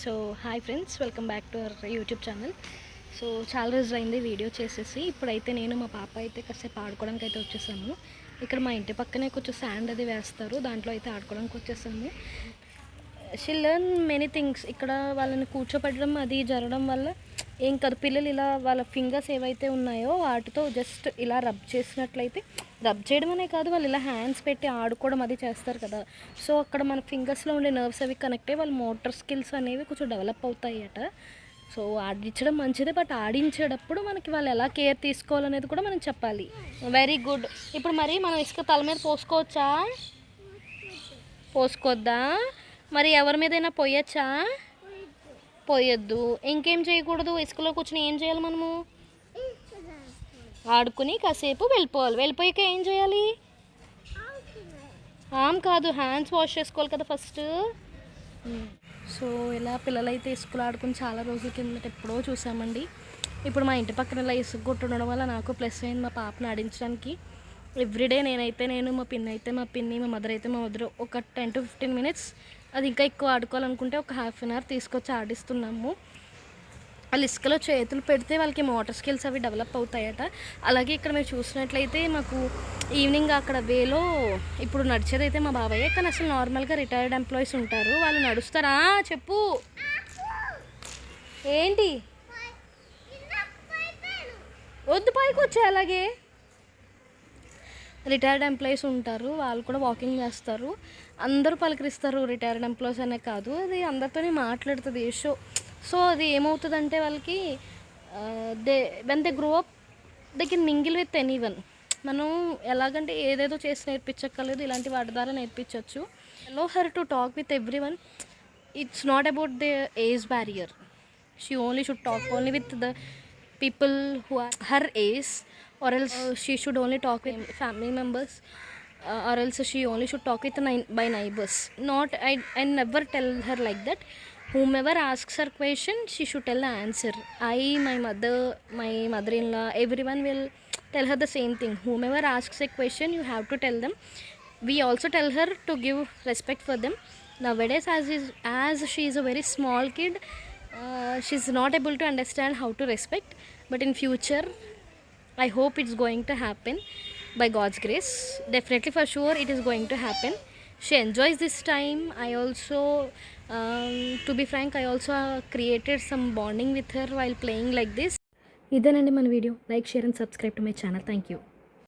So hi friends, welcome back to our YouTube channel. So చాలా రోజులు అయింది video చేసేసి. ఇప్పుడైతే నేను మా పాప అయితే కాసేపు ఆడుకోవడానికి అయితే వచ్చేసాము. ఇక్కడ మా ఇంటి పక్కనే కొంచెం శాండ్ అది వేస్తారు, దాంట్లో అయితే ఆడుకోవడానికి వచ్చేసాము. She learn many things. ఇక్కడ వాళ్ళని కూర్చోపెట్టడం అది జరగడం వల్ల ఏం కాదు, పిల్లలు ఇలా వాళ్ళ ఫింగర్స్ ఏవైతే ఉన్నాయో వాటితో జస్ట్ ఇలా రబ్ చేసినట్లయితే, రబ్ చేయడం అనే కాదు, వాళ్ళు ఇలా హ్యాండ్స్ పెట్టి ఆడుకోవడం అది చేస్తారు కదా. సో అక్కడ మన ఫింగర్స్లో ఉండే నర్వ్స్ అవి కనెక్ట్ అయ్యి వాళ్ళ మోటార్ స్కిల్స్ అనేవి కొంచెం డెవలప్ అవుతాయి అట. సో ఆడించడం మంచిదే, బట్ ఆడించేటప్పుడు మనకి వాళ్ళు ఎలా కేర్ తీసుకోవాలనేది కూడా మనం చెప్పాలి. Very good. ఇప్పుడు మరి మనం ఇసుక తల మీద పోసుకోవచ్చా? పోసుకోవద్దా? మరి ఎవరి మీదైనా పోయొచ్చా? పోయొద్దు. ఇంకేం చేయకూడదు? ఇసుకలో కూర్చొని ఏం చేయాలి మనము? ఆడుకుని కాసేపు వెళ్ళిపోవాలి. వెళ్ళిపోయాక ఏం చేయాలి? ఆమ్ కాదు, హ్యాండ్స్ వాష్ చేసుకోవాలి కదా ఫస్ట్. సో ఇలా పిల్లలైతే ఇసుకలో ఆడుకుని చాలా రోజుల కిందట ఎప్పుడో చూసామండి. ఇప్పుడు మా ఇంటి పక్కన ఇలా ఇసుక కొట్టుండడం వల్ల నాకు ప్లస్ అయింది మా పాపను ఆడించడానికి. ఎవ్రీడే నేను మా పిన్ని మా మదర్ అయితే మా మదర్ ఒక 10 to 15 minutes, అది ఇంకా ఎక్కువ ఆడుకోవాలనుకుంటే ఒక ½ an hour తీసుకొచ్చి ఆడిస్తున్నాము. వాళ్ళు ఇసుకలో చేతులు పెడితే వాళ్ళకి మోటార్ స్కిల్స్ అవి డెవలప్ అవుతాయట. అలాగే ఇక్కడ మీరు చూసినట్లయితే మాకు ఈవినింగ్ అక్కడ వేలో ఇప్పుడు నడిచేదైతే మా బాబాయ్, కానీ అసలు నార్మల్గా రిటైర్డ్ ఎంప్లాయీస్ ఉంటారు, వాళ్ళు నడుస్తారా? చెప్పు ఏంటి? వద్దు, పైకి వచ్చా. అలాగే రిటైర్డ్ ఎంప్లాయీస్ ఉంటారు, వాళ్ళు కూడా వాకింగ్ చేస్తారు. అందరూ పలకరిస్తారు, రిటైర్డ్ ఎంప్లాయీస్ అనే కాదు, అది అందరితోనే మాట్లాడుతుంది షో. సో అది ఏమవుతుందంటే వాళ్ళకి when they grow up they can mingle with anyone. మనం ఎలాగంటే ఏదేదో చేసి నేర్పించక్కర్లేదు, ఇలాంటి వాటి ద్వారా నేర్పించవచ్చు. Allow her to talk with everyone. It's not about the age barrier. She only should talk only with the people who are her age, or else she should only talk with family members, or else she only should talk with by neighbors. Not I never tell her like that. Whomever asks her question, she should tell the answer. My mother-in-law, everyone will tell her the same thing. Whomever asks a question, you have to tell them. We also tell her to give respect for them. Nowadays, as she is a very small kid, she's not able to understand how to respect, but in future I hope it's going to happen by God's grace. Definitely, for sure, it is going to happen. She enjoys this time. I also to be frank, I also created some bonding with her while playing like this. ఇదేనండి మన video. Like, share and subscribe to my channel. Thank you.